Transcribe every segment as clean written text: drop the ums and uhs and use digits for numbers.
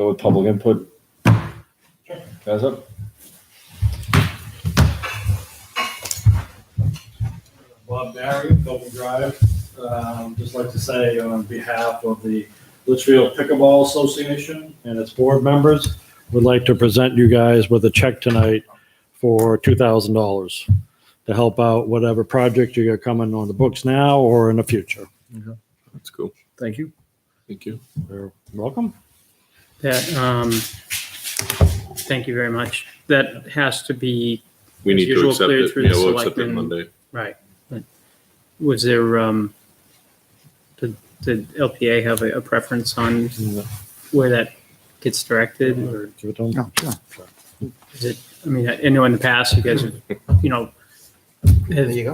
Go with public input. Guys up. Bob Barry, Golden Drive. Just like to say on behalf of the Litchfield Pickleball Association and its board members, would like to present you guys with a check tonight for $2,000 to help out whatever project you got coming on the books now or in the future. That's cool. Thank you. Thank you. You're welcome. That, thank you very much. That has to be, We As need to usual, accept cleared it. through Yeah, the we'll accept it selectmen. Monday. right. But was there, did LPA have a preference on where that gets directed? Or Give it to them. is it, I mean, I know in the past you guys have, you go.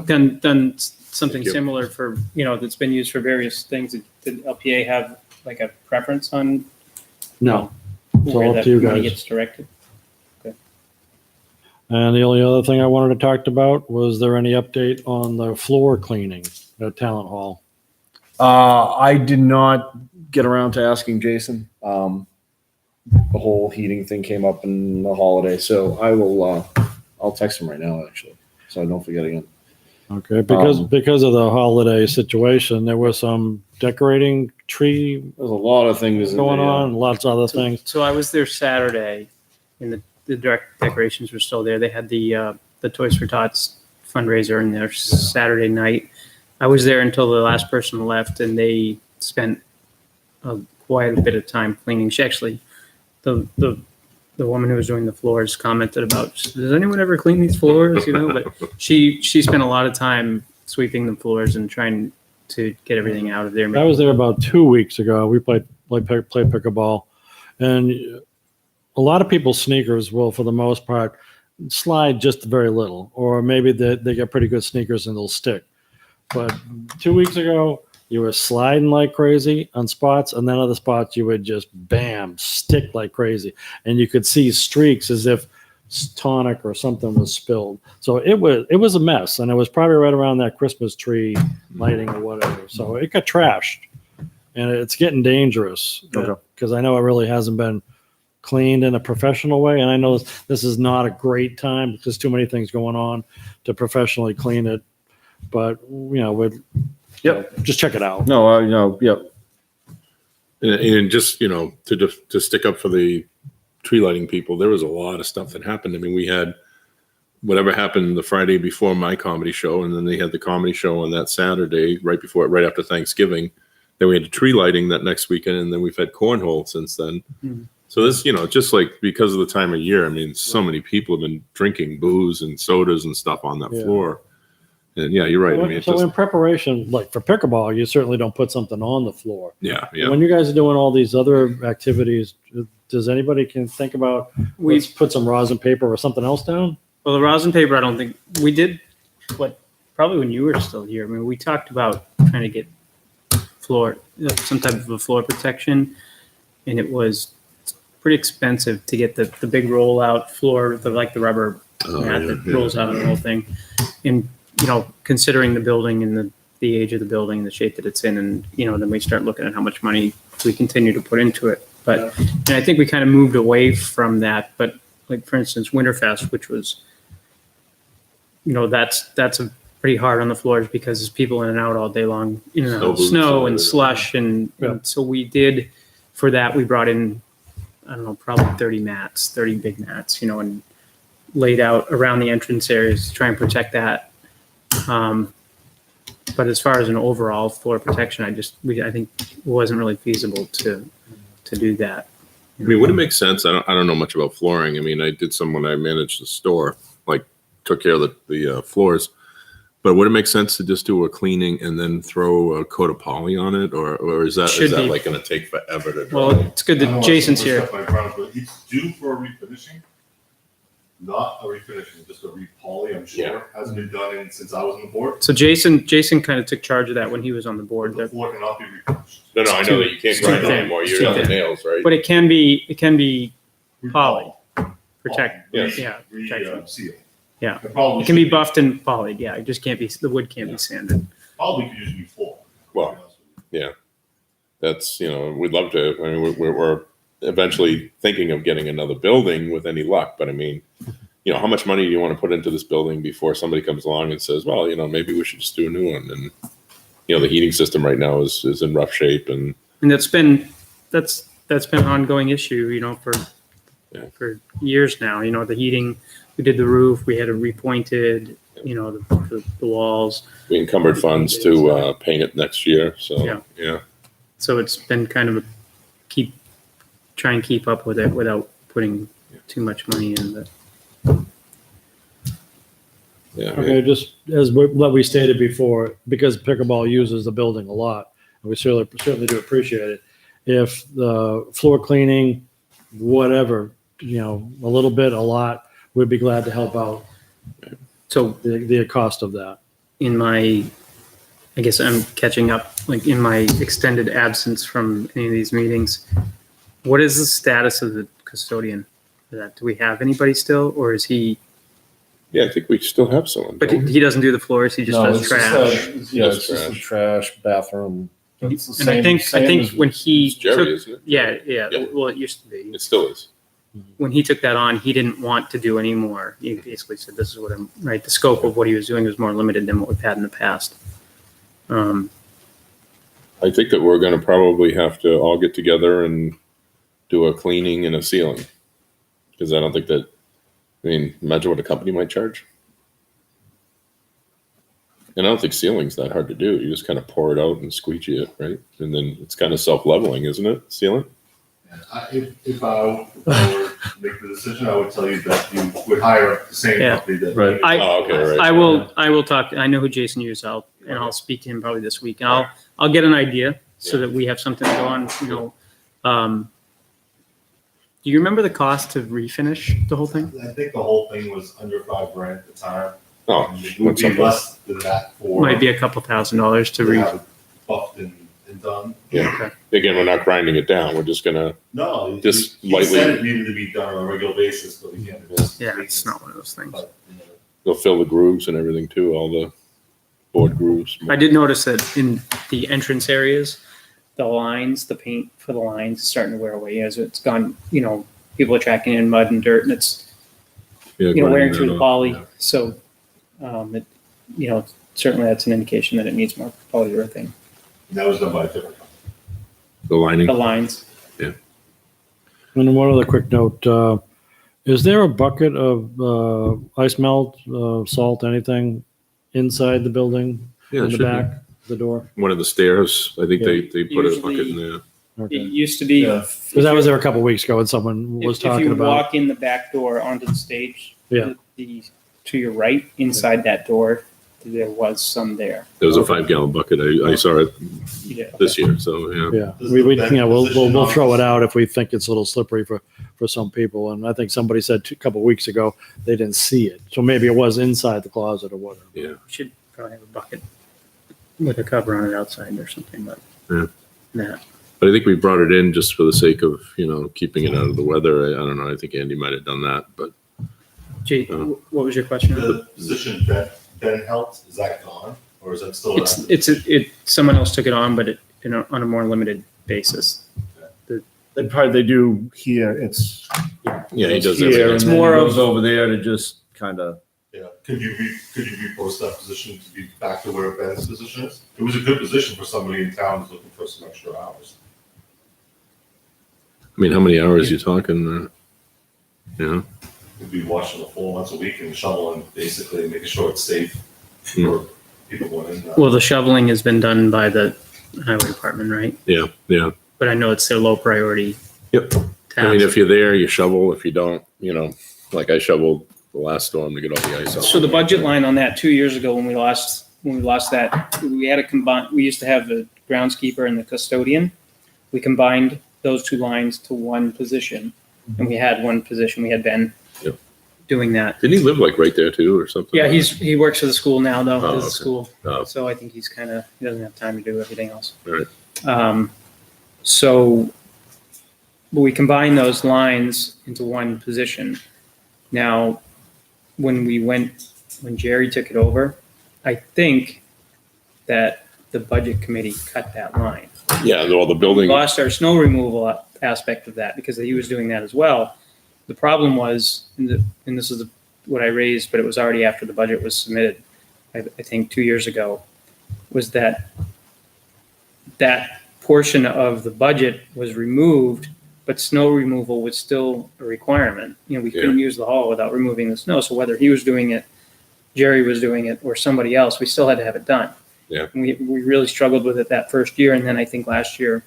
have done something Thank you. similar for, that's been used for various things. Did LPA have like a preference on No. It's all where up that to you money guys. gets directed? And the only other thing I wanted to talk about, was there any update on the floor cleaning at Talent Hall? I did not get around to asking Jason. The whole heating thing came up in the holiday, so I will. I'll text him right now, actually, so I don't forget again. Okay, because of the holiday situation, there was some decorating tree There's a lot of things going on, lots of other things. So I was there Saturday, and the direct decorations were still there. They had the Toys for Tots fundraiser in there Saturday night. I was there until the last person left, and they spent quite a bit of time cleaning. She actually, the woman who was doing the floors commented about, does anyone ever clean these floors? But she spent a lot of time sweeping the floors and trying to get everything out of there. I was there about 2 weeks ago. We played pickleball, and a lot of people's sneakers will, for the most part, slide just very little, or maybe they get pretty good sneakers and they'll stick. But 2 weeks ago, you were sliding like crazy on spots, and then other spots you would just bam stick like crazy, and you could see streaks as if tonic or something was spilled. So it was a mess, and it was probably right around that Christmas tree lighting or whatever. So it got trashed, and it's getting dangerous because I know it really hasn't been cleaned in a professional way, and I know this is not a great time because too many things going on to professionally clean it. But we'd just check it out. No, yep. And just, to stick up for the tree lighting people, there was a lot of stuff that happened. I mean, we had whatever happened the Friday before my comedy show, and then they had the comedy show on that Saturday, right after Thanksgiving. Then we had the tree lighting that next weekend, and then we've had cornhole since then. Mhm. So this, just like because of the time of year, I mean, so many people have been drinking booze and sodas and stuff on that Yeah. floor. And yeah, you're right. I mean, it's So just, in preparation, like for pickleball, you certainly don't put something on the floor. yeah. When you guys are doing all these other activities, does anybody can think about let's put some rosin paper or something else down? Well, the rosin paper, I don't think we did. Probably when you were still here. I mean, we talked about trying to get floor, some type of a floor protection, and it was pretty expensive to get the big rollout floor, the rubber mat that rolls out of the whole thing. And considering the building and the age of the building and the shape that it's in, and then we start looking at how much money we continue to put into it. But and I think we kind of moved away from that. But like for instance, Winterfest, which was, that's a pretty hard on the floors because there's people in and out all day long, snow and slush, and so we did for that. We brought in, I don't know, probably 30 big mats, and laid out around the entrance areas to try and protect that. But as far as an overall floor protection, I think it wasn't really feasible to do that. I mean, would it make sense? I don't know much about flooring. I mean, I did some when I managed the store, like took care of the floors. But would it make sense to just do a cleaning and then throw a coat of poly on it, or is that Should be. like going to take forever to dry? Well, it's good that Jason's here. It's due for a refinishing, not a refinishing, just a repoly. I'm sure Yeah. hasn't been done since I was on the board. So Jason kind of took charge of that when he was on the board. The floor cannot be refinished. No, I know that you can't It's too grind it thin. anymore. It's You're too on the thin. nails, right? But it can be poly. Repoly. Protect. Yes. Yeah. Protection. Seal. Yeah. The problem It can be should buffed and polyed. Yeah. It just can't be. The wood can't be sanded. Probably could use new floor. Well, that's we'd love to. I mean, we're eventually thinking of getting another building with any luck. But I mean, you know, how much money do you want to put into this building before somebody comes along and says, well, you know, maybe we should just do a new one? And, you know, the heating system right now is in rough shape. And And that's been an ongoing issue, you know, for years now. You know, the heating, we did the roof, we had it repointed, you know, the walls. we encumbered funds to paint it next year. So, Yeah. yeah. So it's been kind of try and keep up with it without putting too much money in. But Yeah. Okay, just as what we stated before, because pickleball uses the building a lot, and we certainly do appreciate it. If the floor cleaning, whatever, you know, a little bit, a lot, we'd be glad to help out so the cost of that. I guess I'm catching up, like in my extended absence from any of these meetings. What is the status of the custodian for that? Do we have anybody still, or is he? Yeah, I think we still have someone. But don't we? he doesn't do the floors. He just No, does it's trash. Just, Just it's just a trash. trash bathroom. It's the And I same- think same as- when he It's Jerry, took, isn't it? yeah. Yeah. Well, it used to be. It still is. When he took that on, he didn't want to do any more. He basically said, "This is what I'm." Right. The scope of what he was doing was more limited than what we've had in the past. I think that we're going to probably have to all get together and do a cleaning and a sealing. Because I don't think that, I mean, imagine what a company might charge. And I don't think sealing's that hard to do. You just kind of pour it out and squeegee it, right? And then it's kind of self-leveling, isn't it? Sealing? If I were to make the decision, I would tell you that you would hire the same Yeah. company that. Right. Oh, okay, right. I will talk. I know who Jason uses. I'll speak to him probably this week, and I'll get an idea so Yeah. that we have something to go on. You know, do you remember the cost to refinish the whole thing? I think the whole thing was under $5,000 at the time. Oh, And it would be something. less than that for. Might be a couple $1,000s to to re. have it buffed and done. Yeah. Again, we're not grinding it down. We're just going to, No, Just he said lightly- it needed to be done on a regular basis, but we can't just. Yeah, it's not one of those things. But, you know, they'll fill the grooves and everything too, all the board grooves. I did notice that in the entrance areas, the lines, the paint for the lines is starting to wear away as it's gone. You know, people are tracking in mud and dirt, and it's Yeah, wearing grinding through that the off. poly. yeah. So, certainly that's an indication that it needs more polyurethane. And that was done by a different company. The lining. The lines. And one other quick note, is there a bucket of ice melt, salt, anything inside the building, Yeah, in it the should be. back, the door? One of the stairs. I think Yeah. they put a bucket in Usually- there. It Okay. used to be. Yeah. Because I was there a couple weeks ago and someone was If talking you about. walk in the back door onto the stage, Yeah. to your right, inside that door, there was some there. There was a Okay. 5-gallon bucket. I saw it Yeah. this year. So, yeah. Yeah, Does we the yeah, we'll position throw it on- out if we think it's a little slippery for some people. And I think somebody said a couple weeks ago they didn't see it, so maybe it was inside the closet or whatever. Yeah. We should probably have a bucket with a cover on it outside or something, but. Yeah. That. But I think we brought it in just for the sake of, keeping it out of the weather. I don't know. I think Andy might have done that, but Jay, what was your question? The position that Ben held, is that gone, or is that still? Someone else took it on, but on a more limited basis. They do here. It's yeah, he it's does here, that. and It's then more he of- goes over there to just kind of. Yeah, could you repost that position to be back to where Ben's position is? It was a good position for somebody in town who's looking for some extra hours. I mean, how many hours you talking? We'd be washing the floor once a week and shoveling, basically making sure it's safe Hmm. for people going in. Well, the shoveling has been done by the highway department, right? Yeah, yeah. But I know it's their low priority Yep. task. I mean, if you're there, you shovel. If you don't, like I shoveled the last storm to get all the ice out. So the budget line on that 2 years ago when we lost that, we had a combine. We used to have the groundskeeper and the custodian. We combined those two lines to one position, and we had one position. We had Ben Yep. doing that. Didn't he live like right there too, or something? Yeah, he works for the school now though. Oh, There's a okay. school, Oh. so I think he doesn't have time to do everything else. Right. So but we combine those lines into one position. Now, when Jerry took it over, I think that the budget committee cut that line. Yeah. Well, the We building. lost our snow removal aspect of that because he was doing that as well. The problem was, and this is what I raised, but it was already after the budget was submitted, I think 2 years ago, was that portion of the budget was removed, but snow removal was still a requirement. We couldn't use the hall without removing the snow. So whether he was doing it, Jerry was doing it, or somebody else, we still had to have it done. Yeah. And we really struggled with it that first year. And then I think last year,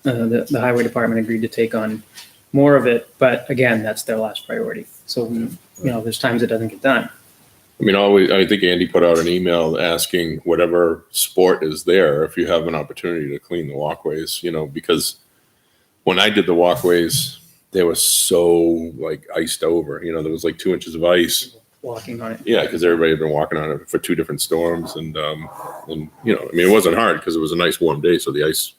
the highway department agreed to take on more of it. But again, that's their last priority. So, there's times it doesn't get done. I mean, I think Andy put out an email asking whatever sport is there if you have an opportunity to clean the walkways, because when I did the walkways, they were so iced over. There was 2 inches of ice. Walking on it. Yeah, because everybody had been walking on it for 2 different storms, and it wasn't hard because it was a nice warm day, so the ice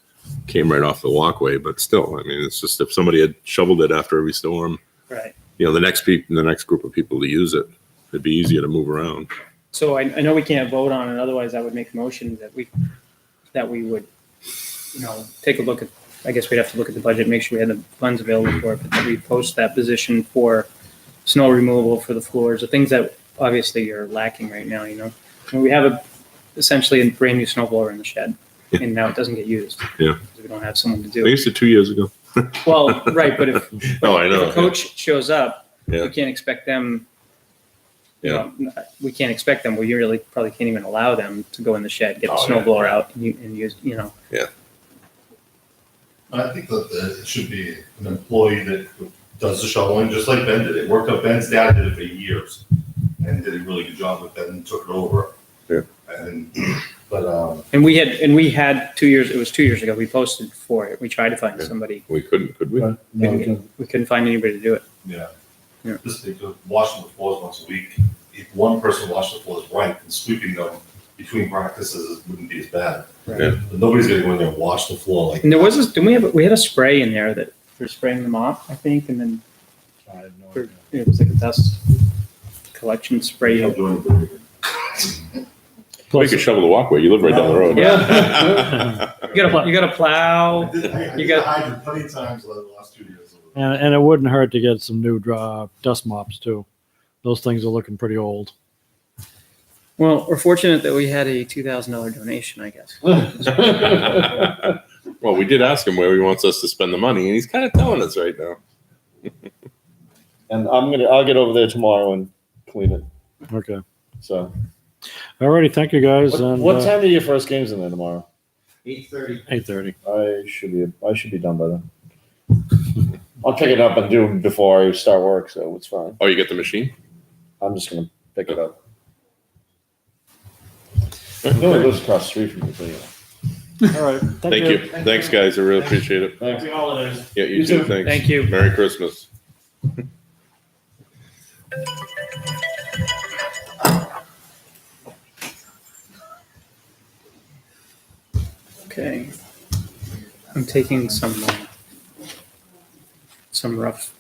came right off the walkway. But still, it's just if somebody had shoveled it after every storm, Right. the next group of people to use it, it'd be easier to move around. So I know we can't vote on it. Otherwise, I would make a motion that we would, take a look at. I guess we'd have to look at the budget, make sure we had the funds available for it, but that we post that position for snow removal for the floors, the things that obviously are lacking right now. And we have essentially a brand new snow blower in the shed, and now it doesn't get used. Yeah. Because we don't have someone to I do it. used it 2 years ago. Well, right, but if I know. if a coach shows up, Yeah. we can't expect them. Yeah. We can't expect them. We really probably can't even allow them to go in the shed, get the Oh, snow yeah. blower out, and use. I think that it should be an employee that does the shoveling, just like Ben did. It worked out. Ben's dad did it for years and did a really good job with Ben and took it over. Yeah. And we had 2 years. It was 2 years ago. We posted for it. We tried to find Yeah. somebody. We couldn't, could we? No, We couldn't find anybody to do it. Yeah. Yeah. Just think of washing the floors once a week. If one person washed the floors right and sweeping them between practices wouldn't be as bad. Yeah. But nobody's gonna go in there and wash the floor like. And there was this. Didn't we had a spray in there that for spraying them off, I think, and then I have no for, idea. it was like a dust collection spray. Don't do anything. We could shovel the walkway. You live right down the road. Yeah. You got to plow. I did You got- hide plenty of times the last 2 years. And it wouldn't hurt to get some new dust mops too. Those things are looking pretty old. Well, we're fortunate that we had a $2,000 donation, I guess. Well, we did ask him where he wants us to spend the money, and he's kind of telling us right now. And I'll get over there tomorrow and clean it. Okay. So, Alrighty, thank you guys. what time are your first games in there tomorrow? 8:30. 8:30. I should be done by then. I'll pick it up and do it before I start work, so it's fine. Oh, you get the machine? I'm just gonna pick it up. It only lives across the street from me, so yeah. All right. Thank you. Thanks, guys. I really appreciate it. Thanks. Happy holidays. Yeah, you You too. too. Thanks. Thank you. Merry Christmas. Okay. I'm taking some rough,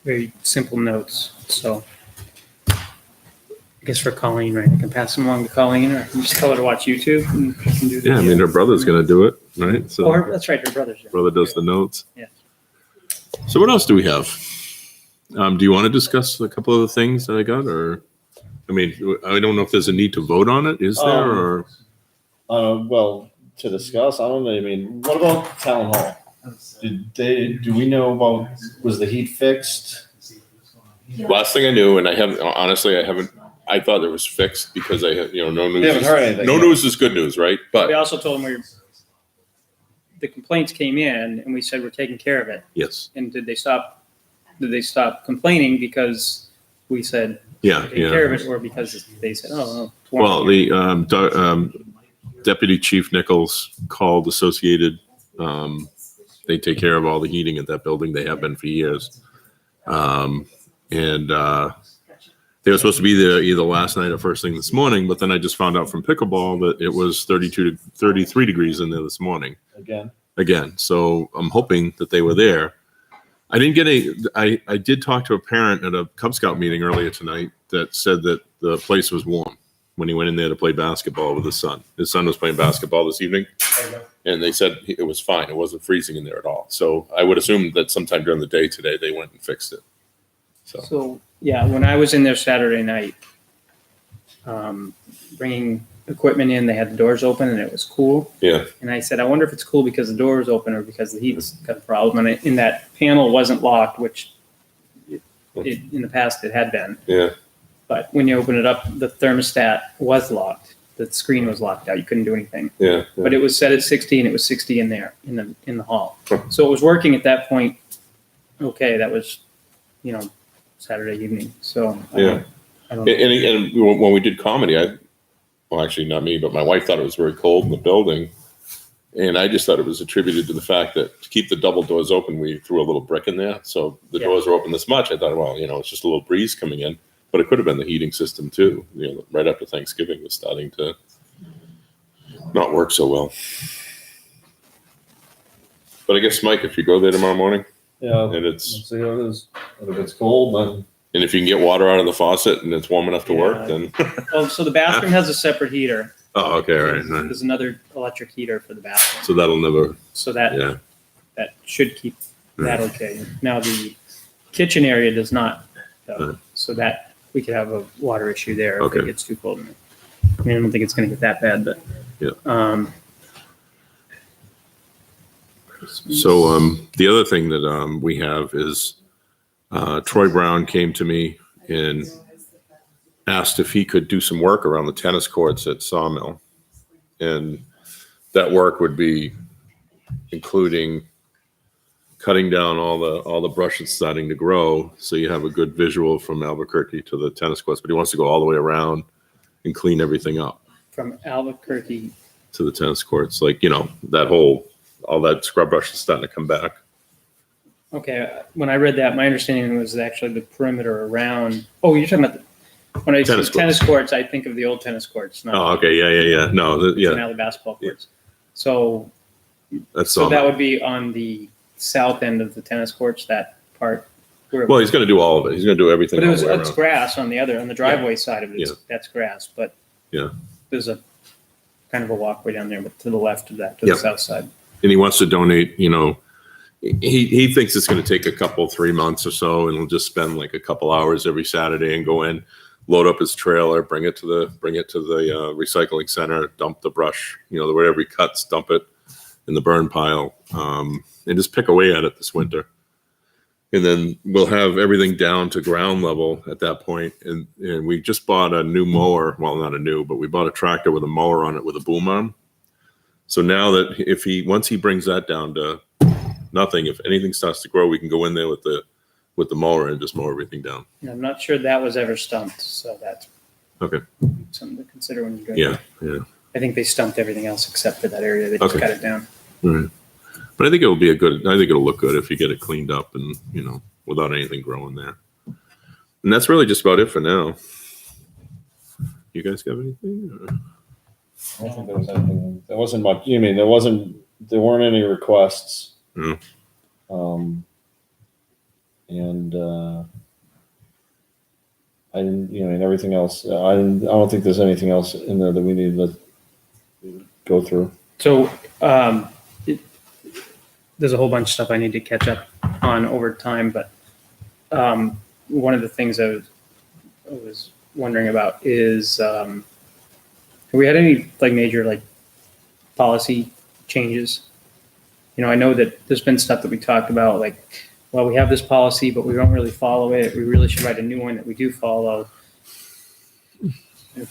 very simple notes. So I guess for Colleen, right? I can pass them along to Colleen, or I can just tell her to watch YouTube and she can do the Yeah, I mean, her brother's going to do it, right? So Oh, that's right. Her brother's there. brother does the notes. Yeah. So what else do we have? Do you want to discuss a couple of the things that I got, or I mean, I don't know if there's a need to vote on it. Is there, or Well, to discuss, I don't know. I mean, what about town hall? Do we know about, was the heat fixed? last thing I knew, and I haven't honestly, I haven't. I thought it was fixed because I had, no news. We haven't heard anything No yet. news is good news, right? We But also told them the complaints came in and we said we're taking care of it. yes, And did they stop complaining because we said yeah, take care yeah. of it, or because they said, oh, it's Well, warm here? the Deputy Chief Nichols called Associated. They take care of all the heating at that building. They have been for years. They were supposed to be there either last night or first thing this morning, but then I just found out from pickleball that it was 32 to 33 degrees in there this morning again. So I'm hoping that they were there. I didn't get I did talk to a parent at a Cub Scout meeting earlier tonight that said that the place was warm when he went in there to play basketball with his son. His son was playing basketball this evening. and they said it was fine. It wasn't freezing in there at all. So I would assume that sometime during the day today they went and fixed it. So, yeah, when I was in there Saturday night, bringing equipment in, they had the doors open and it was cool. Yeah. And I said, I wonder if it's cool because the door is open or because the heat's got a problem. And in that panel wasn't locked, which in the past it had been. Yeah. But when you open it up, the thermostat was locked. The screen was locked out. You couldn't do anything. Yeah. But it was set at 60 and it was 60 in there in the hall. Huh. So it was working at that point. Okay, that was, Saturday evening. So Yeah. I don't know. And when we did comedy, well, actually not me, but my wife thought it was very cold in the building. And I just thought it was attributed to the fact that to keep the double doors open, we threw a little brick in there. So the Yeah. doors were open this much. I thought, well, it's just a little breeze coming in, but it could have been the heating system too. Right after Thanksgiving was starting to not work so well. But I guess, Mike, if you go there tomorrow morning Yeah. and Let's see how it is. And if it's cold, then and if you can get water out of the faucet and it's warm enough to work, Yeah. then Oh, so the bathroom has a separate heater. oh, okay, all right. There's another electric heater for the bathroom. So that'll never, So that yeah. that should keep that okay. Now the kitchen area does not, Right. so that we could have a water issue there if Okay. it gets too cold. I mean, I don't think it's going to get that bad, but Yeah. So the other thing that we have is Troy Brown came to me and asked if he could do some work around the tennis courts at Sawmill. And that work would be including cutting down all the brush that's starting to grow, so you have a good visual from Albuquerque to the tennis courts. But he wants to go all the way around and clean everything up from Albuquerque, to the tennis courts. Like, that whole, all that scrub brush is starting to come back. okay. When I read that, my understanding was actually the perimeter around. Oh, you're talking about when I say Tennis tennis courts, I think of the old tennis courts, not Oh, okay. Yeah. No, now the basketball courts. So that's So all. that would be on the south end of the tennis courts, that part. Where, Well, he's going to do all of it. He's going to do everything. but all the way it's around. grass on the driveway side of it. Yeah. That's grass, but Yeah. there's a kind of a walkway down there, but to the left of that, to Yep. the south side. And he wants to donate. He thinks it's going to take 3 months or so, and he'll just spend like a couple hours every Saturday and go in, load up his trailer, bring it to the recycling center, dump the brush, wherever he cuts, dump it in the burn pile, and just pick away at it this winter. And then we'll have everything down to ground level at that point. And we just bought a new mower. Well, not a new, but we bought a tractor with a mower on it with a boom arm. So now that once he brings that down to nothing, if anything starts to grow, we can go in there with the mower and just mow everything down. And I'm not sure that was ever stumped, so that's Okay. something to consider when you're doing Yeah. it. Yeah. I think they stumped everything else except for that area. They just Okay. cut it down. All right. But I think it'll look good if you get it cleaned up and, without anything growing there. And that's really just about it for now. You guys got anything? Or? I don't think there was anything. There wasn't much. There weren't any requests. No. And I didn't. And everything else. I don't think there's anything else in there that we need to go through. So there's a whole bunch of stuff I need to catch up on over time, but one of the things I was wondering about is have we had any major policy changes? I know that there's been stuff that we talked about, well, we have this policy, but we don't really follow it. We really should write a new one that we do follow.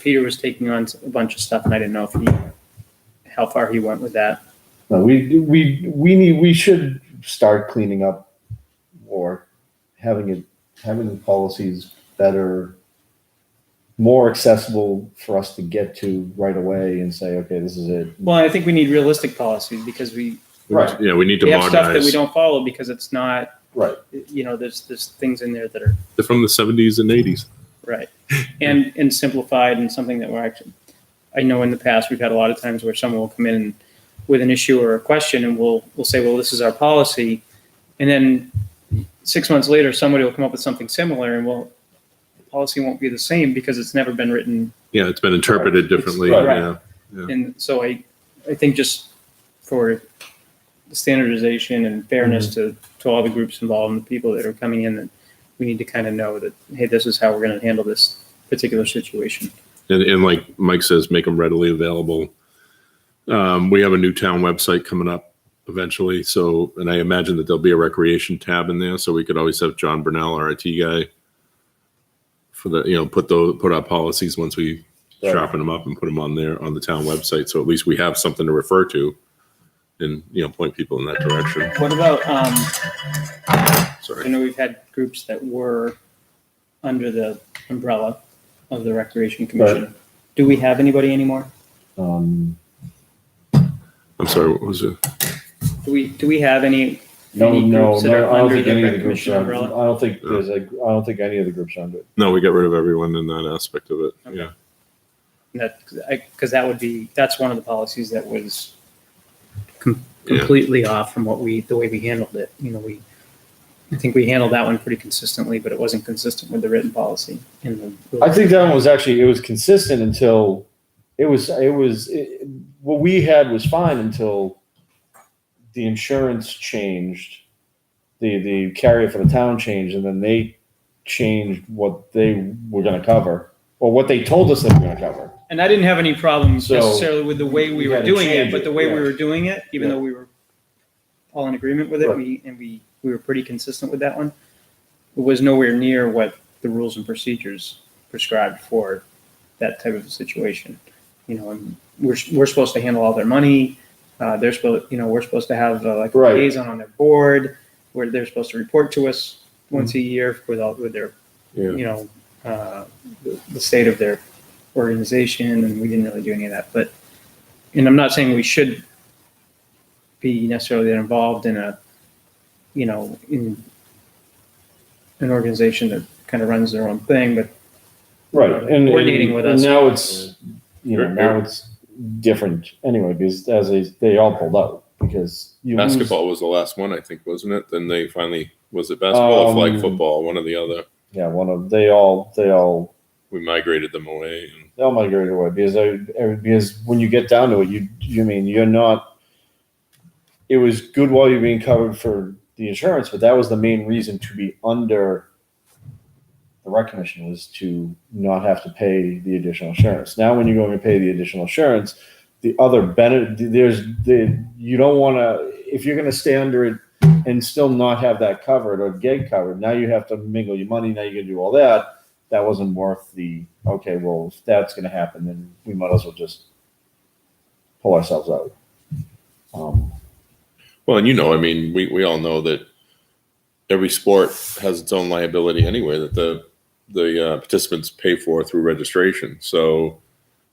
Peter was taking on a bunch of stuff, and I didn't know how far he went with that. No, we should start cleaning up or having the policies better, more accessible for us to get to right away and say, okay, this is it. Well, I think we need realistic policies because we Right. Yeah, we need to have stuff that we modernize. don't follow because it's not, Right. there's things in there that are They're from the 70s and 80s. right and simplified and something that we're actually, I know in the past we've had a lot of times where someone will come in with an issue or a question and we'll say, well, this is our policy. And then 6 months later, somebody will come up with something similar and the policy won't be the same because it's never been written. Yeah, it's been interpreted differently. Right. Yeah. And so I think just for standardization and fairness to all the groups involved and the people that are coming in, that we need to kind of know that, hey, this is how we're going to handle this particular situation. And like Mike says, make them readily available. We have a new town website coming up eventually. So, and I imagine that there'll be a recreation tab in there. So we could always have John Burnell, our IT guy, for the, put our policies once we Right. sharpen them up and put them on there on the town website. So at least we have something to refer to and, point people in that direction. What about, I Sorry. know we've had groups that were under the umbrella of the Recreation Commission. Do we have anybody anymore? Um, I'm sorry. What was it? Do we have any no, groups that are I don't under think the any of Rec the groups Commission are. umbrella? I don't think any of the groups are under it. No, we got rid of everyone in that aspect of it. Okay. Yeah. Because that's one of the policies that was Yeah. completely off from the way we handled it. I think we handled that one pretty consistently, but it wasn't consistent with the written policy. I think that one was actually, it was consistent until what we had was fine until the insurance changed, the carrier for the town changed, and then they changed what they were going to cover, or what they told us they were going to cover. And I didn't have any problems So, necessarily with the way we we were had to doing it, change but it, the way we yeah. were doing it, even Yeah. though we were all in agreement with it, Right. we were pretty consistent with that one. It was nowhere near what the rules and procedures prescribed for that type of a situation. And we're supposed to handle all their money. They're supposed, we're supposed to have like a Right. liaison on their board where they're supposed to report to us once a year with their, Yeah. the state of their organization, and we didn't really do any of that. And I'm not saying we should be necessarily involved in in an organization that kind of runs their own thing, but Right. And coordinating with and us. now it's, Sure. now it's different anyway, because they all pulled out because you lose- Basketball was the last one, I think, wasn't it? Then they finally, was it basketball or flag football? One or the other. Yeah, they all We migrated them away. And they'll migrate away because when you get down to it, you're not. It was good while you're being covered for the insurance, but that was the main reason to be under the Rec Commission, was to not have to pay the additional insurance. Now, when you're going to pay the additional insurance, the other benefit you don't want to, if you're going to stay under it and still not have that covered or get covered. Now you have to mingle your money. Now you're going to do all that. That wasn't worth okay, well, if that's going to happen, then we might as well just pull ourselves out. well, and we all know that every sport has its own liability anyway that the participants pay for through registration. So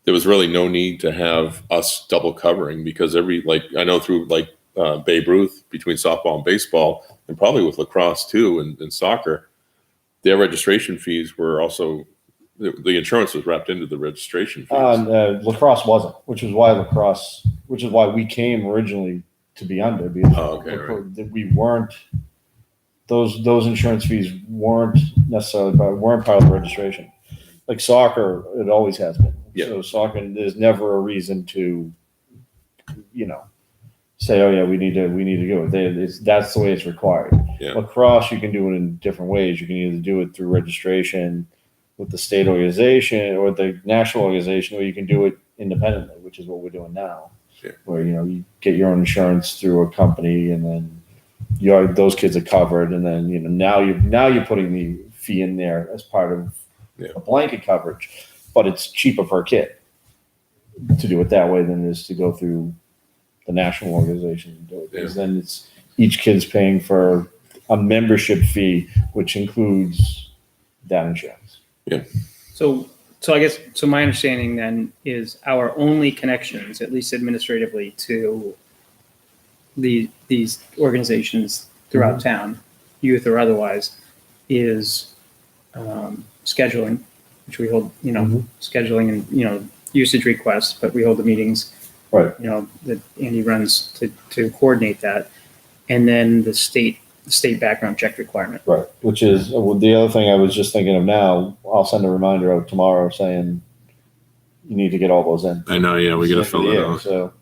there was really no need to have us double covering, because I know through Babe Ruth, between softball and baseball, and probably with lacrosse too, and soccer, their registration fees were also, the insurance was wrapped into the registration fees. Lacrosse wasn't, which is why we came originally to be under, because Okay, right. we weren't. Those insurance fees weren't necessarily weren't part of the registration. Like soccer, it always has been. Yeah. So soccer, there's never a reason to, say, oh yeah, we need to go. That's the way it's required. Yeah. Lacrosse, you can do it in different ways. You can either do it through registration with the state organization or the national organization, or you can do it independently, which is what we're doing now. Yeah. Where you get your own insurance through a company, and then those kids are covered, and then now you're putting the fee in there as part of a blanket coverage, but it's cheaper per kid to do it that way than it is to go through the national organization and do it, because then it's each kid's paying for a membership fee, which includes that insurance. Yeah. So I guess, my understanding then is our only connections, at least administratively, to these organizations throughout town, youth or otherwise, is scheduling, which we hold, scheduling and, usage requests, but we hold the meetings, Right. that Andy runs to coordinate that. And then the state background check requirement. Right. Which is the other thing I was just thinking of now. I'll send a reminder out tomorrow saying you need to get all those in. I know, yeah, we got to fill it out. So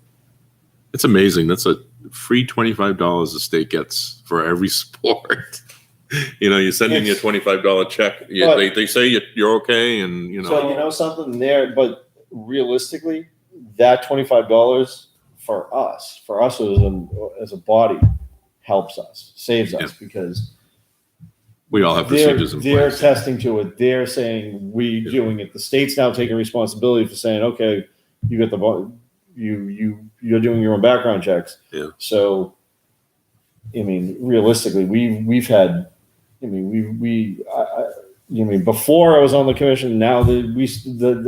It's amazing. That's a free $25 the state gets for every sport. You send in your It's- $25 check. But- They say you're okay, and So you know something there, but realistically, that $25 for us as a body helps us, saves us because we all have they're procedures in they're place. testing to it. They're saying we Yeah. doing it. The state's now taking responsibility for saying, okay, you get you're doing your own background checks. Yeah. So, I mean, realistically, we've had, I mean, before I was on the commission, now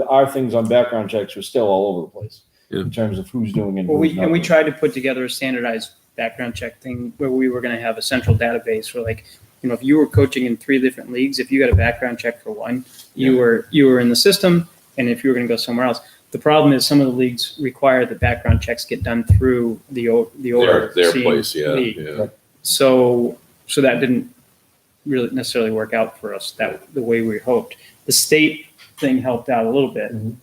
our things on background checks are still all over the place Yeah. in terms of who's doing it. Well, who's not we doing it. tried to put together a standardized background check thing where we were going to have a central database for like, if you were coaching in 3 different leagues, if you got a background check for one, you were in the system, and if you were going to go somewhere else. The problem is some of the leagues require that background checks get done through the Their overseeing place, yeah. league. Yeah. So that didn't really necessarily work out for us the way we hoped. The state thing helped out a little bit. Mhm.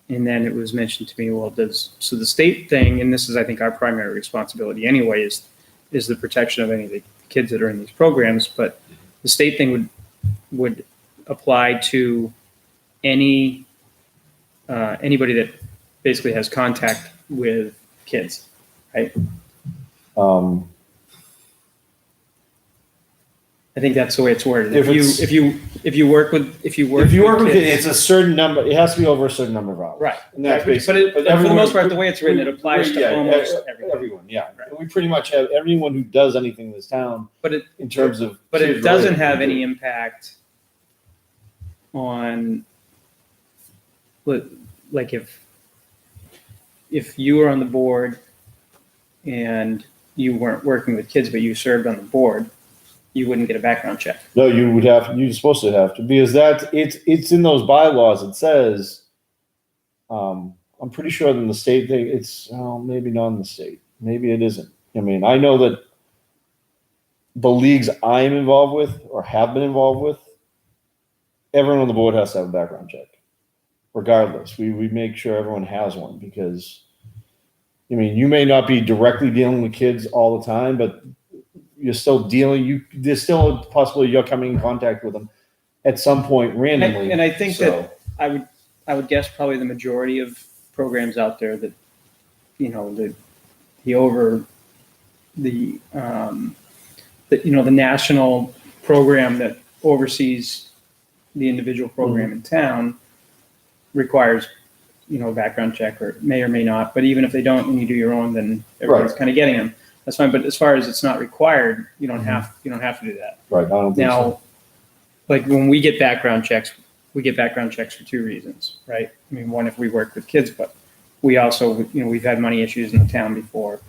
And then it was mentioned to me, so the state thing, and this is, I think, our primary responsibility anyway, is the protection of any of the kids that are in these programs. But the state thing would apply to anybody that basically has contact with kids, right? I think that's the way it's worded. If If you work with if you work with kids, it's a certain number. It has to be over a certain number of hours. right. And that's But basically. for the everyone- most part, the way it's written, it applies to yeah, almost everyone. everyone. Yeah, Right. we pretty much have everyone who does anything in this town But it in terms of. But it kids doesn't related, have we do. any impact on, like if you were on the board and you weren't working with kids, but you served on the board, you wouldn't get a background check. No, you would have. You're supposed to have to because it's in those bylaws. It says. I'm pretty sure in the state thing, it's maybe not in the state. Maybe it isn't. I mean, I know that the leagues I'm involved with or have been involved with, everyone on the board has to have a background check. Regardless, we make sure everyone has one because, I mean, you may not be directly dealing with kids all the time, but you're still dealing. There's still a possibility you're coming in contact with them at some point randomly. And I think So- that I would guess probably the majority of programs out there that, the national program that oversees the individual program in town requires, a background check, or may or may not. But even if they don't, and you do your own, then everyone's kind of getting them. That's fine. But as far as it's not required, you don't have to do that. Right. I don't think so. Now, like when we get background checks for 2 reasons, right? I mean, one, if we work with kids, but we also, we've had money issues in the town before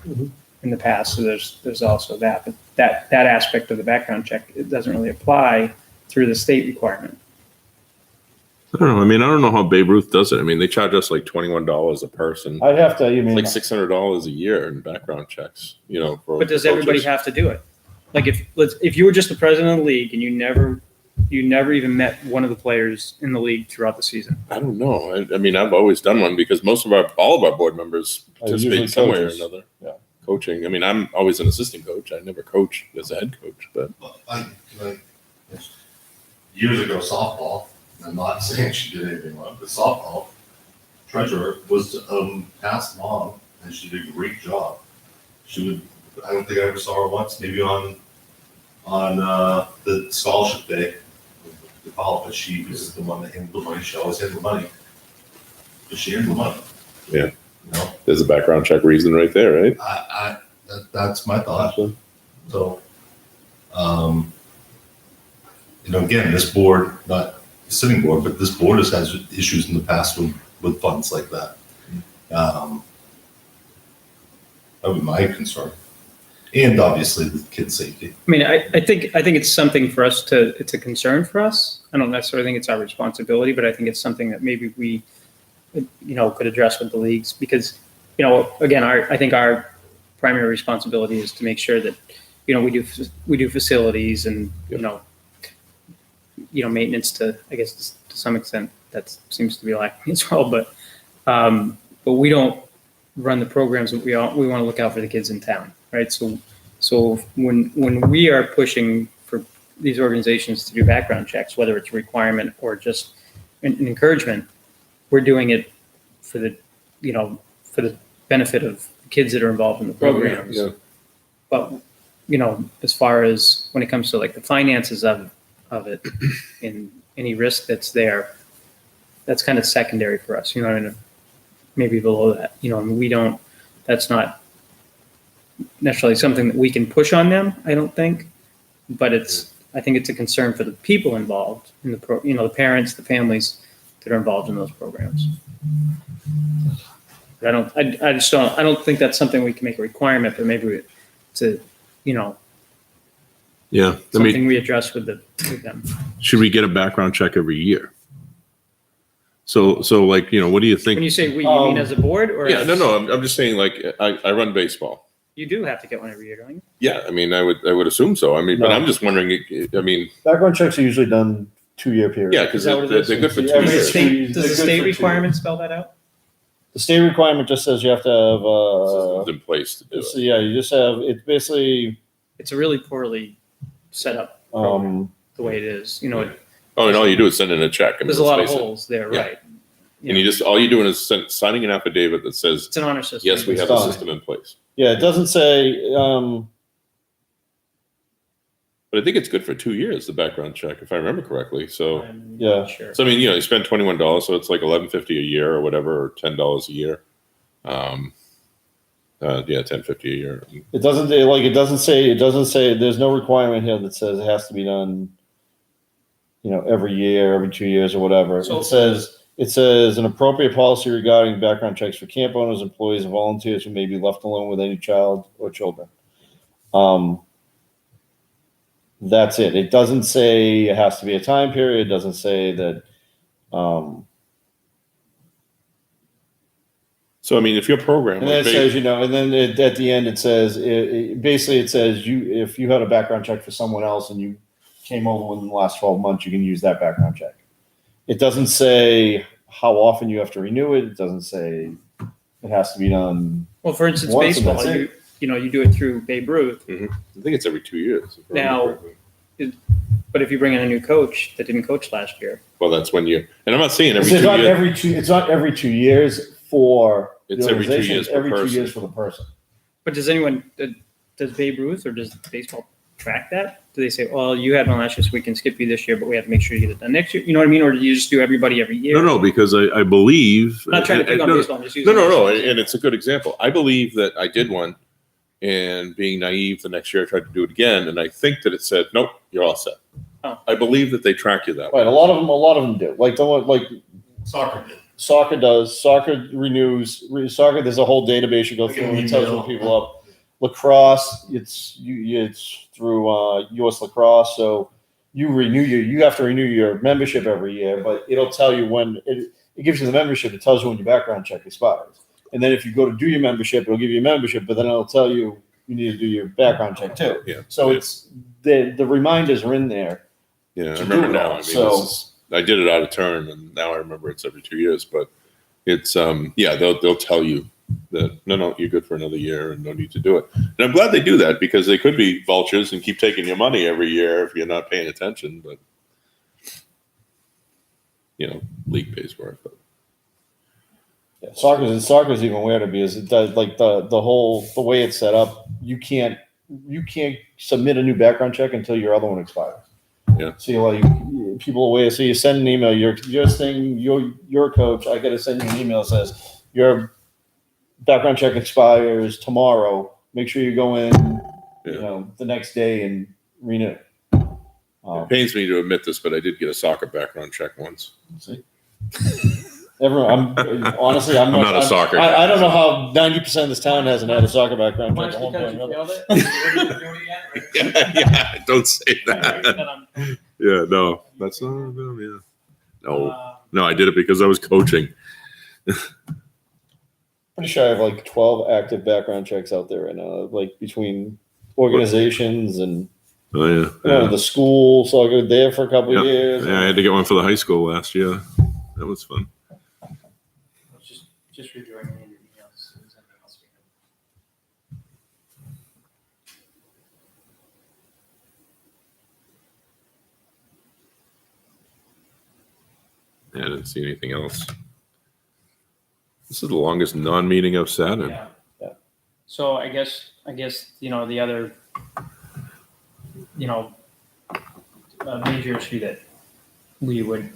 in the past. So there's also that, but that aspect of the background check, it doesn't really apply through the state requirement. I don't know. I mean, I don't know how Babe Ruth does it. I mean, they charge us like $21 a person. I'd have to. I It's mean, like $600 a year in background checks. For But does everybody coaches. have to do it? Like if you were just the president of the league and you never even met one of the players in the league throughout the season. I don't know. I mean, I've always done one because all of our board members usually participate some way or coaches. another. Yeah. Coaching. I mean, I'm always an assistant coach. I never coach as a head coach, but Years ago, softball, I'm not saying she did anything wrong, but softball treasurer was past mom, and she did a great job. I don't think I ever saw her once, maybe on the scholarship day, the call, but she was the one that handled the money. She always handled the money. But she handled the money. Yeah. You know, there's a background check reason right there, right? that's my thought. So, again, this board, not the sitting board, but this board has had issues in the past with funds like that. That would be my concern. And obviously the kid safety. I mean, I think it's something for us it's a concern for us. I don't necessarily think it's our responsibility, but I think it's something that maybe we, could address with the leagues because, again, I think our primary responsibility is to make sure that, we do facilities and, maintenance to, I guess, to some extent that seems to be lacking as well. But we don't run the programs that we want to look out for the kids in town, right? So when we are pushing for these organizations to do background checks, whether it's a requirement or just an encouragement, we're doing it for the, for the benefit of kids that are involved in the programs. Yeah. But, as far as when it comes to like the finances of it and any risk that's there, that's kind of secondary for us, and maybe below that, that's not necessarily something that we can push on them, I don't think, but I think it's a concern for the people involved in the parents, the families that are involved in those programs. But I don't think that's something we can make a requirement, but maybe to, Yeah. I something mean, we address with them. should we get a background check every year? So like, what do you think? When you say we, you mean as a board or? Yeah, no. I'm just saying, like, I run baseball. You do have to get one every year, don't you? Yeah, I mean, I would assume so. I mean, but No. I'm just wondering. I mean, Background checks are usually done 2-year period. yeah, because Is that what it they're is? good for 2 Every years. state- Does the They're good state for 2 requirement years. spell that out? The state requirement just says you have to have, Systems in place to do so it. yeah, you just have, it's basically, It's a really poorly set up the way it is. Oh, and all you do is send in a check. I mean, There's a lot of let's face it. holes there, Yeah. right? And you just all you're doing is signing an affidavit that says, It's an honor system. yes, we It's have a fine. system in place. yeah, it doesn't say, But I think it's good for 2 years, the background check, if I remember correctly. So, I'm Yeah. not sure. so I mean, you spend $21, so it's like $11.50 a year or whatever, or $10 a year. Yeah, $10.50 a year. it doesn't say, there's no requirement here that says it has to be done, every year, every 2 years or whatever. So- It says an appropriate policy regarding background checks for camp owners, employees, and volunteers who may be left alone with any child or children. That's it. It doesn't say it has to be a time period. It doesn't say that, So, I mean, if your program, and then like, it says, and then at the end it says, basically it says if you had a background check for someone else and you came over within the last 12 months, you can use that background check. It doesn't say how often you have to renew it. It doesn't say it has to be done. Well, for instance, Once and baseball, that's you do it through Babe Ruth, I think it's every 2 years. if I Now- remember correctly. but if you bring in a new coach that didn't coach last year, Well, that's when you, and I'm not saying every It's 2 not years. every two. It's not every 2 years for the It's every 2 organization. years It's per every 2 person. years for the person. but does Babe Ruth or does baseball track that? Do they say, well, you had one last year, so we can skip you this year, but we have to make sure you get it done next year? You know what I mean? Or do you just do everybody every year? No, because I believe. I'm not trying to pick on no, baseball. I'm just using No, it as an and it's a good example. I believe that I did one, and being naive, the next year I tried to do it again, and I think that it said, nope, you're all set. Oh. I believe that they track you that way. Right. A lot of them do. Like Soccer did. soccer does. Soccer renews. Soccer. There's a whole database you go through and it tells when people up. Lacrosse. It's through U.S. Lacrosse. So you have to renew your membership every year, but it'll tell you when it gives you the membership. It tells you when your background check expires. And then if you go to do your membership, it'll give you a membership, but then it'll tell you need to do your background check too. Yeah. So Yeah. it's the reminders are in there. Yeah, I to remember do it now. all. I mean, So- I did it out of turn, and now I remember it's every 2 years. But it's they'll tell you that no, you're good for another year and no need to do it. And I'm glad they do that because they could be vultures and keep taking your money every year if you're not paying attention. But league pays for it. But Yeah, soccer's even weirder because it does like the way it's set up. You can't submit a new background check until your other one expires. Yeah. So you're like people away. So you send an email. You're saying you're a coach. I got to send you an email that says your background check expires tomorrow. Make sure you go in, the next day and renew. it pains me to admit this, but I did get a soccer background check once. See? I'm not a soccer guy. I don't know how 90% of this town hasn't had a soccer background check. at one point or another. Yeah, don't say that. Yeah, no, that's not. Yeah, no, I did it because I was coaching. Pretty sure I have like 12 active background checks out there right now, like between organizations and Oh yeah, the school. So I go there for a couple of years. yeah. I had to get one for the high school last year. That was fun. Just reviewing your emails. I didn't see anything else. This is the longest non-meeting I've sat in. Yeah. Yeah. So I guess, the other, major issue that we would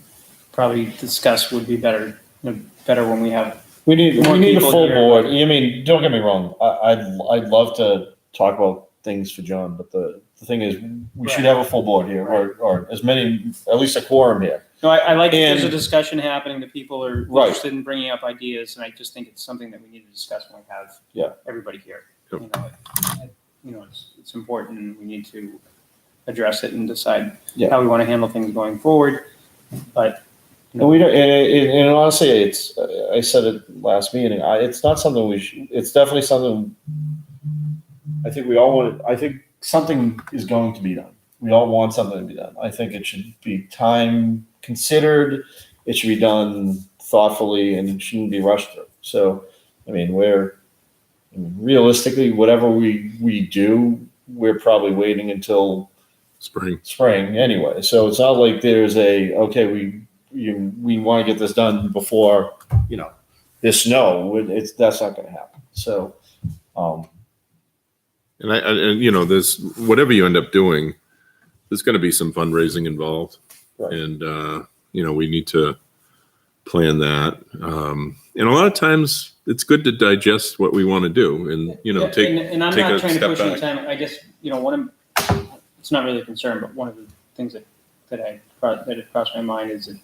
probably discuss would be better when we have, We need More a people full here. board. I mean, don't get me wrong. I'd love to talk about things for John, but the thing is, we should have a full board here, or as many, at least a quorum here. no, I like that there's a And- discussion happening, that people are Right. interested in bringing up ideas, and I just think it's something that we need to discuss when we have Yeah. everybody here. Yep. It's important, and we need to address it and decide Yeah. how we want to handle things going forward. But And we don't, and honestly, it's, I said it last meeting, it's not something it's definitely something, I think we all want, I think something is going to be done. We all want something to be done. I think it should be time considered, it should be done thoughtfully, and it shouldn't be rushed through. So, I mean, realistically, whatever we do, we're probably waiting until spring anyway. So it's not like there's okay, we want to get this done before, there's snow. That's not going to happen. So, And there's whatever you end up doing, there's going to be some fundraising involved, Right. and we need to plan that. And a lot of times, it's good to digest what we want to do, and take. and I'm take not a trying to step push any back. time. I guess it's not really a concern, but one of the things that had crossed my mind is that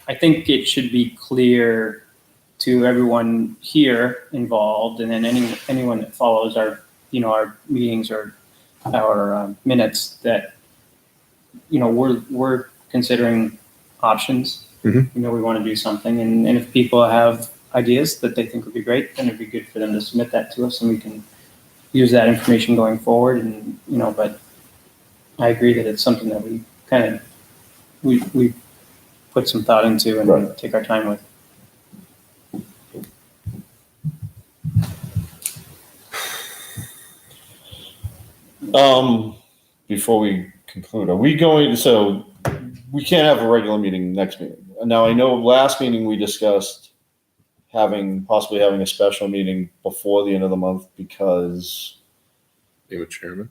I think it should be clear to everyone here involved, and then anyone that follows our meetings or our minutes, that we're considering options. Mhm. We want to do something, and if people have ideas that they think would be great, then it'd be good for them to submit that to us, and we can use that information going forward. And but I agree that it's something that we kind of we put some thought into and Right. take our time with. Before we conclude, are we going? So we can't have a regular meeting next meeting. Now I know last meeting we discussed possibly having a special meeting before the end of the month because. Name of chairman.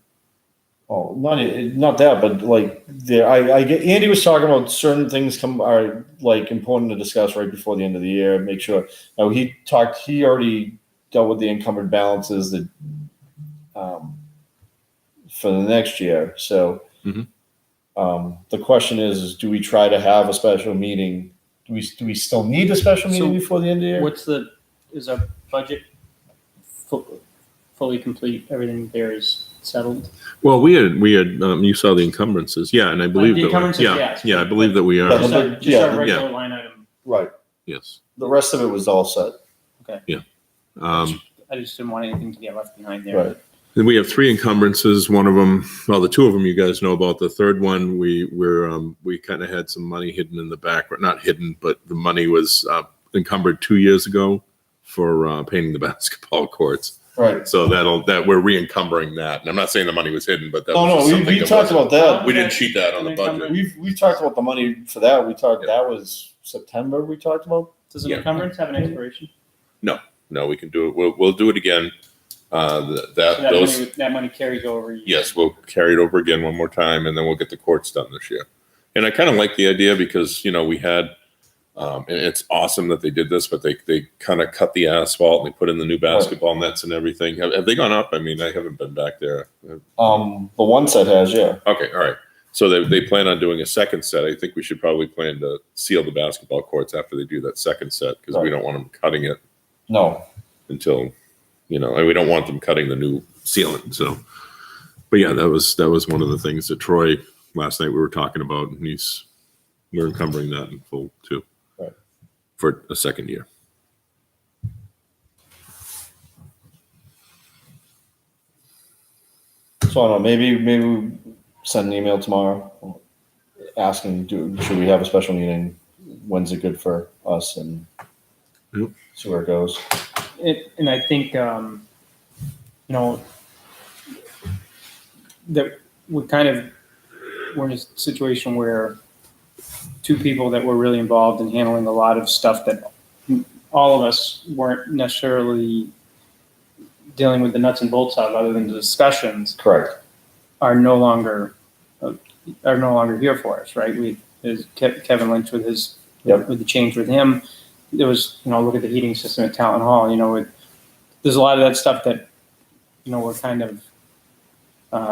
Oh, not that, but like I get Andy was talking about certain things are like important to discuss right before the end of the year. Make sure. Now he already dealt with the encumbered balances that for the next year. So Mhm. The question is do we try to have a special meeting? Do we still need a special meeting So before the end of the year? Is our budget fully complete? Everything there is settled? Well, we had you saw the encumbrances, yeah, and I believe The that encumbrances, yeah, yes. yeah, I believe that we are. Yeah. Just our Yeah. regular line item. Right. Yes. The rest of it was all set. I just didn't want anything to get left behind there. Right. And we have 3 encumbrances. One of them, well, the 2 of them you guys know about. The third one, we kind of had some money hidden in the back, not hidden, but the money was encumbered 2 years ago for painting the basketball courts. Right. So that we're re-encumbering that. And I'm not saying the money was hidden, but that was just we something that talked wasn't- about that. We didn't cheat that on the budget. We talked about the money for that. That was September. We talked about. Does an Yeah. encumbrance have an expiration? No, we can do it. We'll do it again. So that Those money carries over. Yes, we'll carry it over again one more time, and then we'll get the courts done this year. And I kind of like the idea because we had, and it's awesome that they did this, but they kind of cut the asphalt and they put in the new basketball nets and everything. Have they gone up? I mean, I haven't been back there. The one set has, yeah. Okay, all right. So they plan on doing a second set. I think we should probably plan to seal the basketball courts after they do that second set because we Right. don't want them cutting it No. until and we don't want them cutting the new ceiling. So, but yeah, that was one of the things that Troy last night we were talking about, and we're encumbering that in full too, Right. for a second year. So I don't know. Maybe we send an email tomorrow asking, should we have a special meeting? When's it good for us? And Yep. see where it goes. And I think, that we're in a situation where two people that were really involved in handling a lot of stuff that all of us weren't necessarily dealing with the nuts and bolts of, other than the discussions, Correct. are no longer here for us, right? There's Kevin Lynch with his Yep. with the change with him. There was, look at the heating system at Talon Hall. There's a lot of that stuff that we're kind of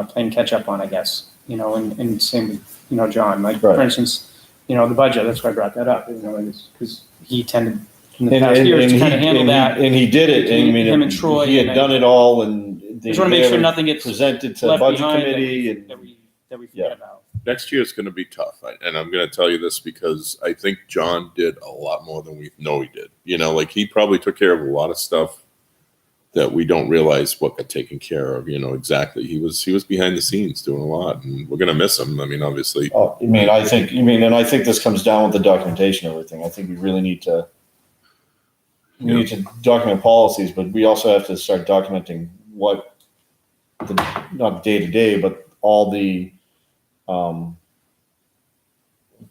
playing catch up on, I guess. And same with John. Like Right. for instance, the budget. That's why I brought that up. Because he tended in the And, past and, years and to he, kind of handle and, that. he, and he did it. I mean, Him and Troy, he had and done it all, and they Just want to make sure never nothing gets presented to left budget behind committee. that we forget Yeah. about. Next year is going to be tough, and I'm going to tell you this because I think John did a lot more than we know he did. Like he probably took care of a lot of stuff that we don't realize what got taken care of. Exactly. He was behind the scenes doing a lot, and we're going to miss him. I mean, obviously. Oh, I think this comes down with the documentation and everything. I think we really need to. We need to document policies, but we also have to start documenting what not day to day, but all the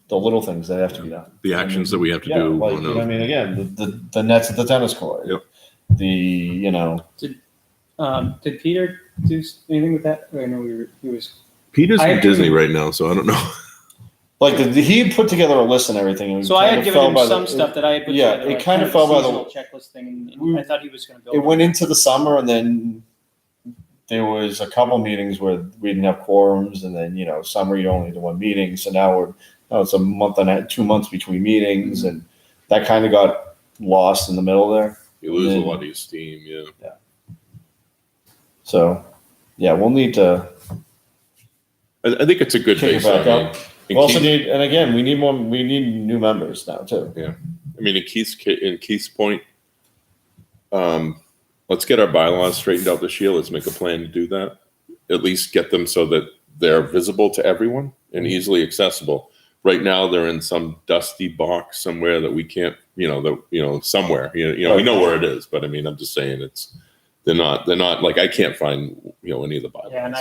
little things that have to be done. The actions that we have to Yeah, do. like, on a- again, the nets at the tennis court. Yep. Did Peter do anything with that? I know he was. Peter's I in agree Disney with- right now, so I don't know. Like he had put together a list and everything. And So I had kind of given fell him by some the- stuff that I had put yeah, together. it like kind of a fell by the- seasonal checklist thing, and I thought he was going to build. It went into the summer, and then there was a couple meetings where we didn't have quorums, and then summer you only do one meeting. So now it's a month and 2 months between meetings, and that kind of got lost in the middle there. You lose Yeah. a lot of your steam, yeah. So yeah, we'll need to. I think it's a good Kick it base. back I mean, up. in We also Keith- need, and again, we need more. We need new members now too. I mean, in Keith's point, let's get our bylaws straightened out this year. Let's make a plan to do that. At least get them so that they're visible to everyone and easily accessible. Right now, they're in some dusty box somewhere that we can't, somewhere. We know where it is, but I mean, I'm just saying they're not like I can't find any of the bylaws. Yeah, and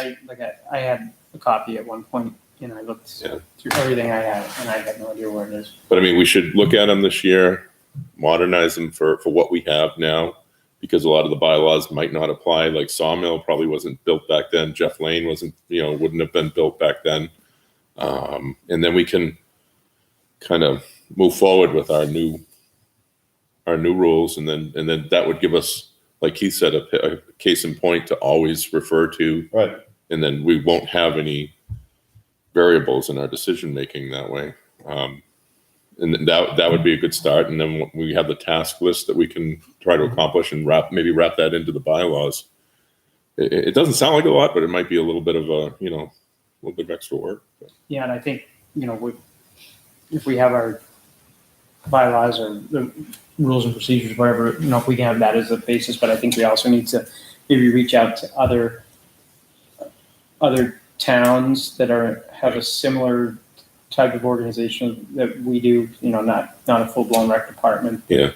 I had a copy at one point, and I looked Yeah. through everything I had, and I had no idea where it is. But I mean, we should look at them this year, modernize them for what we have now, because a lot of the bylaws might not apply. Like Sawmill probably wasn't built back then. Jeff Lane wouldn't have been built back then. And then we can kind of move forward with our new rules, and then that would give us, like Keith said, a case in point to always refer to, Right. and then we won't have any variables in our decision making that way. And that would be a good start. And then we have the task list that we can try to accomplish and wrap that into the bylaws. It doesn't sound like a lot, but it might be a little bit of a little bit of extra work. Yeah, and I think if we have our bylaws or the rules and procedures, whatever, if we can have that as a basis, but I think we also need to maybe reach out to other towns that have a similar type of organization that we do, not a full-blown rec department, Yeah.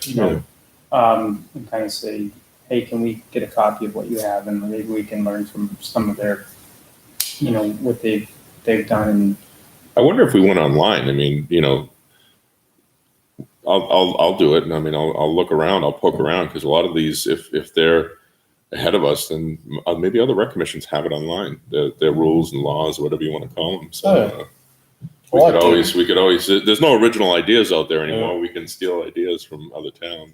and kind of say, hey, can we get a copy of what you have, and maybe we can learn from some of their, what they've done. And I wonder if we went online. I mean, I'll do it. And I mean, I'll look around, I'll poke around, because a lot of these, if they're ahead of us, then maybe other rec commissions have it online, their rules and laws, whatever you want to call them. So we could always, there's no original ideas out there anymore. Yeah. We can steal ideas from other towns.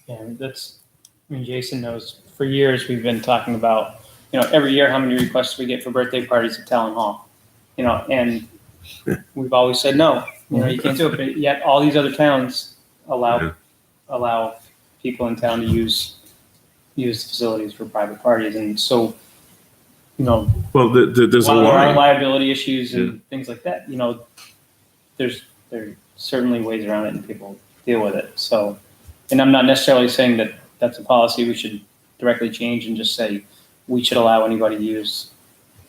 Yeah, Jason knows for years we've been talking about, every year how many requests we get for birthday parties at Talon Hall, and we've always said no, you can't do it. But yet all these other towns allow people in town to use the facilities for private parties, and so Well, there's a while there are line. liability issues and things like that, there are certainly ways around it, and people deal with it. So. And I'm not necessarily saying that that's a policy we should directly change and just say we should allow anybody to use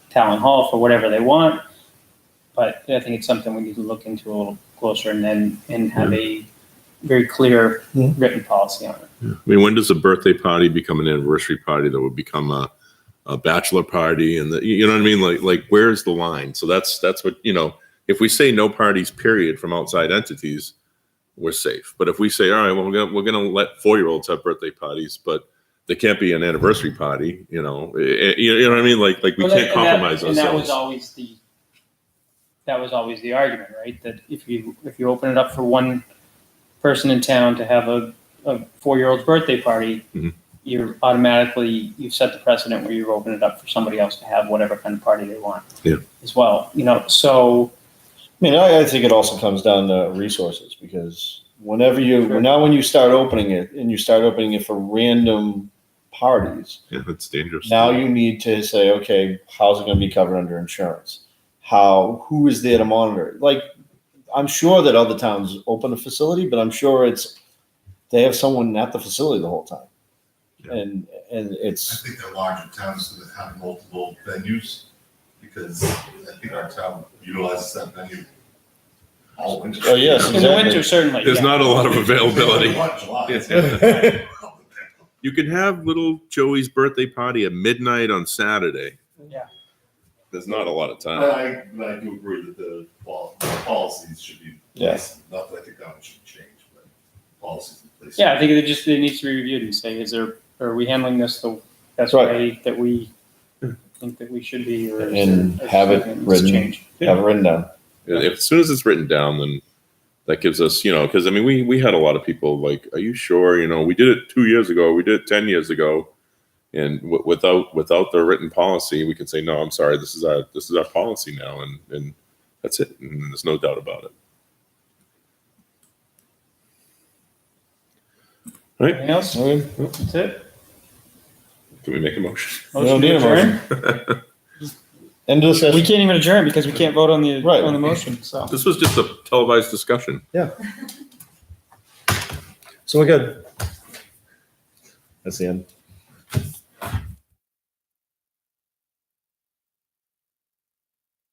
Talon Hall for whatever they want. But I think it's something we need to look into a little closer, and have a very clear Mhm. written policy on it. I mean, when does a birthday party become an anniversary party that would become a bachelor party? And you know what I mean? Like where's the line? So that's what, you know, if we say no parties, period, from outside entities, we're safe. But if we say, all right, well, we're gonna let 4-year-olds have birthday parties, but there can't be an anniversary party, you know, you know what I mean? Like we Well, can't and compromise and that was ourselves. always the argument, right? That if you open it up for one person in town to have a 4-year-old's birthday party, Mhm. you've set the precedent where you open it up for somebody else to have whatever kind of party they want. Yeah. As well, you know, so I mean, I think it also comes down to resources because when you start opening it and you start opening it for random parties, Yeah, that's dangerous. now you need to say, okay, how's it going to be covered under insurance? Who is there to monitor? Like, I'm sure that other towns open a facility, but I'm sure they have someone at the facility the whole time. Yeah. And I it's, think they're larger towns that have multiple venues, because I think our town utilizes that venue all winter. Oh, yes, in the exactly. winter, certainly. There's yeah. not a lot of availability. July. You can have little Joey's birthday party at midnight on Saturday. Yeah. There's not a lot of time. But I do agree that the policies should be, Yes. not that I think that one should change, but policies in place. Yeah, I think it needs to be reviewed and say, are we handling this the best Right. way that we think that we should be, or is And there- have it something that needs to written. change? have it written down. If, as soon as it's written down, then that gives us, you know, because I mean, we had a lot of people like, are you sure? You know, we did it 2 years ago, we did it 10 years ago, and without the written policy, we can say, no, I'm sorry, this is our policy now, and that's it, and there's no doubt about it. All right, Anything else? Okay. That's it? can we make a motion? We don't need a Motion to motion. adjourn? End of We discussion. can't even adjourn because we can't vote on the Right. motion, so. This was just a televised discussion. So we're good. That's the end.